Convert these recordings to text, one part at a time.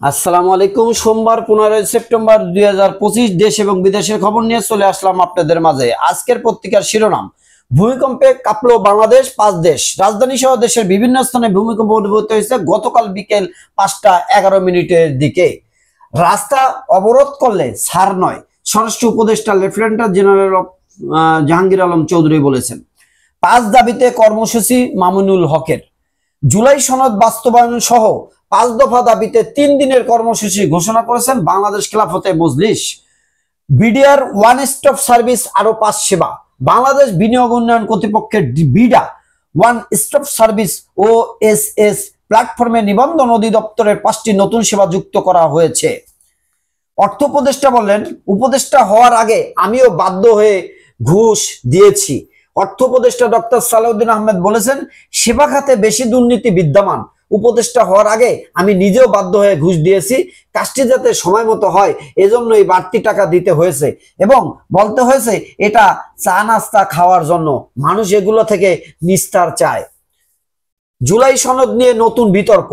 আসসালামু আলাইকুম। সোমবার 15 সেপ্টেম্বর 2025 দেশ এবং বিদেশের খবর নিয়ে চলে আসলাম আপনাদের মাঝে। আজকের পত্রিকার শিরোনাম: ভূমিকম্পে কাঁপলো বাংলাদেশ, 5 দেশ। রাজধানী সহ দেশের বিভিন্ন স্থানে ভূমিকম্প অনুভূত হয়েছে গতকাল বিকেল 5টা 11 মিনিটের দিকে। রাস্তা অবরোধ করলে ছাড় নয়, স্বরাষ্ট্র উপদেষ্টা লেফটেন্যান্ট জেনারেল জাহাঙ্গীর আলম চৌধুরী বলেছেন। 5 দাবিতে কর্মসূচি মামুনুল হকের। জুলাই সনদ বাস্তবায়ন সহ 5 দফা দাবিতে 3 দিনের কর্মসূচি ঘোষণা করেছেন বাংলাদেশ খেলাফতে মজলিস। বিডিআর ওয়ান স্টপ সার্ভিস আরো 5 সেবা। বাংলাদেশ বিনিয়োগ উন্নয়ন কর্তৃপক্ষের বিডা ওয়ান স্টপ সার্ভিস ও এস প্ল্যাটফর্মে নিবন্ধন অধিদপ্তরের 5টি নতুন সেবা যুক্ত করা হয়েছে। অর্থ উপদেষ্টা বললেন, উপদেষ্টা হওয়ার আগে আমিও বাধ্য হয়ে ঘুষ দিয়েছি। অর্থ উপদেষ্টা ডক্টর সালাউদ্দিন আহমেদ বলেছেন, সেবা খাতে বেশি দুর্নীতি বিদ্যমান। উপদেষ্টা হওয়ার আগে আমি নিজেও বাধ্য হয়ে ঘুষ দিয়েছি। কাজটি যাতে সময় মতো হয় এজন্যই বাড়তি টাকা দিতে হয়েছে এবং বলতে হয়েছে এটা চা নাস্তা খাওয়ার জন্য। মানুষ এগুলো থেকে নিস্তার চায়। জুলাই সনদ নিয়ে নতুন বিতর্ক।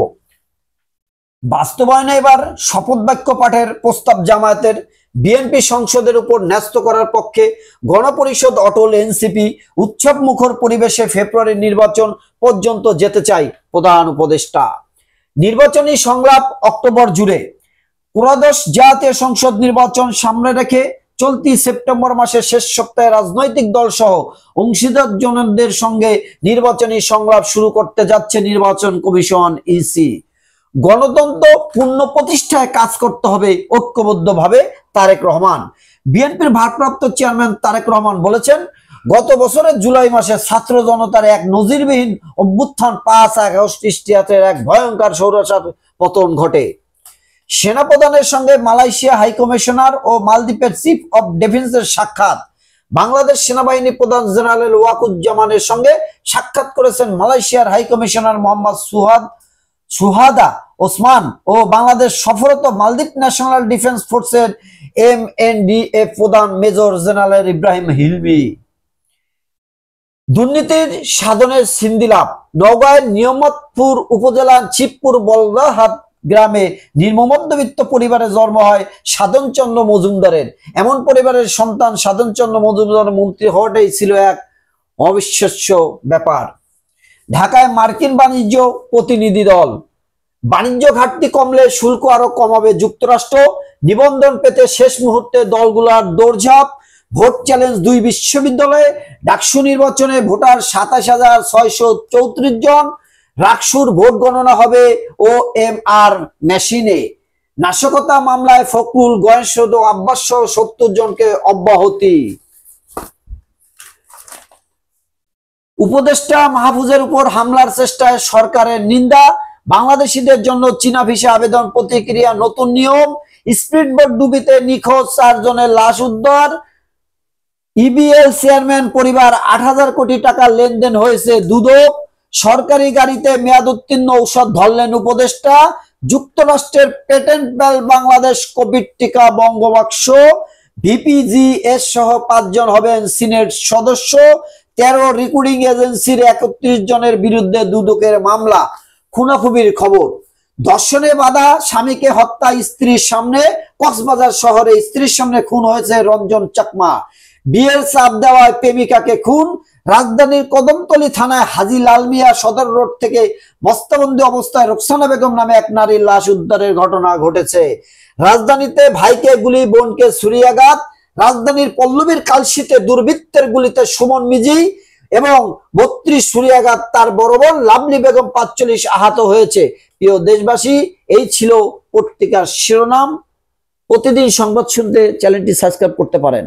বাস্তবায়নে এবার শপথ বাক্য পাঠের প্রস্তাব জামায়াতের। বিএনপি সংসদের উপর ন্যস্ত করার পক্ষে, গণপরিষদ অটল, এনসিপি উৎসব মুখর পরিবেশে ফেব্রুয়ারির নির্বাচন পর্যন্ত যেতে চাই প্রধান উপদেষ্টা। নির্বাচনী সংলাপ অক্টোবর জুড়ে। ত্রয়োদশ জাতীয় সংসদ নির্বাচন সামনে রেখে চলতি সেপ্টেম্বর মাসের শেষ সপ্তাহে রাজনৈতিক দল সহ অংশীদারজনদের সঙ্গে নির্বাচনী সংলাপ শুরু করতে যাচ্ছে নির্বাচন কমিশন, ইসি। গণতন্ত্র পুনঃপ্রতিষ্ঠায় কাজ করতে হবে ঐক্যবদ্ধভাবে, তারেক রহমান। বিএনপির ভারপ্রাপ্ত চেয়ারম্যান তারেক রহমান বলেছেন, গত বছরের জুলাই মাসে ছাত্র জনতার এক নজিরবিহীন অভ্যুত্থান 5 আগস্ট ইশতিয়াকের এক ভয়ঙ্কর সৌরাচার পতন ঘটে। সেনাপ্রধানের সঙ্গে মালয়েশিয়া হাইকমিশনার ও মালদ্বীপের চিফ অব ডিফেন্সের সাক্ষাৎ। বাংলাদেশ সেনাবাহিনী প্রধান জেনারেল ওয়াকুজ্জামানের সঙ্গে সাক্ষাৎ করেছেন মালয়েশিয়ার হাইকমিশনার মোহাম্মদ সুহাদা ওসমান ও বাংলাদেশ সফররত মালদ্বীপ ন্যাশনাল ডিফেন্স ফোর্সের MNDF প্রধান মেজর জেনারেল ইব্রাহিম হিলমি। দুর্নীতির সাধনের সিন্দিলাপ। নওগাঁয়ের নিয়ামতপুর উপজেলার শিবপুর বলদাহাট গ্রামে নিম্নমধ্যবিত্ত পরিবারে জন্ম হয় সাধনচন্দ্র মজুমদারের। এমন পরিবারের সন্তান সাধনচন্দ্র মজুমদার মন্ত্রী হওয়াটাই ছিল এক অবিশ্বাস্য ব্যাপার। ঢাকায় মার্কিন বাণিজ্য প্রতিনিধি দল। বাণিজ্য ঘাটতি কমলে শুল্ক আরো কমাবে যুক্তরাষ্ট্র। নিবন্ধন পেতে শেষ মুহূর্তে দলগুলোর দৌড়ঝাঁপ। ভোট চ্যালেঞ্জ 2 বিশ্ববিদ্যালয়ে। ডাকসু নির্বাচনে ভোটার 27,634 জন। রাকসুর ভোট গণনা হবে OMR মেশিনে। নাশকতা মামলায় ফখরুল, গয়েশ্বর ও আব্বাস সহ 70 জনকে অব্যাহতি। উপদেষ্টা মাহফুজের উপর হামলার চেষ্টায় সরকারের নিন্দা। বাংলাদেশিদের জন্য চীনা ভিসা আবেদন প্রতিক্রিয়া নতুন নিয়ম। স্পিডবোট ডুবিতে নিখোঁজ 4 জনের লাশ উদ্ধার। ইবিএল চেয়ারম্যান পরিবার 8,000 কোটি টাকা লেনদেন হয়েছে দুদক। সরকারি গাড়িতে মেয়াদ উত্তীর্ণ ঔষধ ধরলেন উপদেষ্টা। যুক্তরাষ্ট্রের পেটেন্ট বেল বাংলাদেশ কোভিড টিকা বঙ্গবাক্স। ভিপিজিএস সহ 5 জন হবেন সিনেট সদস্য। 13 রিক্রুটিং এজেন্সির 31 জনের বিরুদ্ধে দুদকের মামলা। খুনাখুবির খবর। ধর্ষণে বাধা, স্বামীকে হত্যা স্ত্রীর সামনে। কক্সবাজার শহরে স্ত্রীর সামনে খুন হয়েছে রঞ্জন চাকমা। বিয়ের চাপ দেওয়ায় প্রেমিকাকে খুন। রাজধানীর কদমতলী থানায় হাজী লাল মিয়া সদর রোড থেকে বস্তাবন্দি অবস্থায় রোকসানা বেগম নামে এক নারীর লাশ উদ্ধারের ঘটনা ঘটেছে। রাজধানীতে ভাইকে গুলি, বোনকে ছুরিয়াঘাত। রাজধানীর পল্লবীর কালশিতে দুর্বৃত্তের গুলিতে সুমন মিজি এবং 32 ছুরিয়াঘাত। তার বড় বোন লাভলি বেগম 45 আহত হয়েছে। প্রিয় দেশবাসী, এই ছিল পত্রিকার শিরোনাম। প্রতিদিন সংবাদ শুনতে চ্যানেলটি সাবস্ক্রাইব করতে পারেন।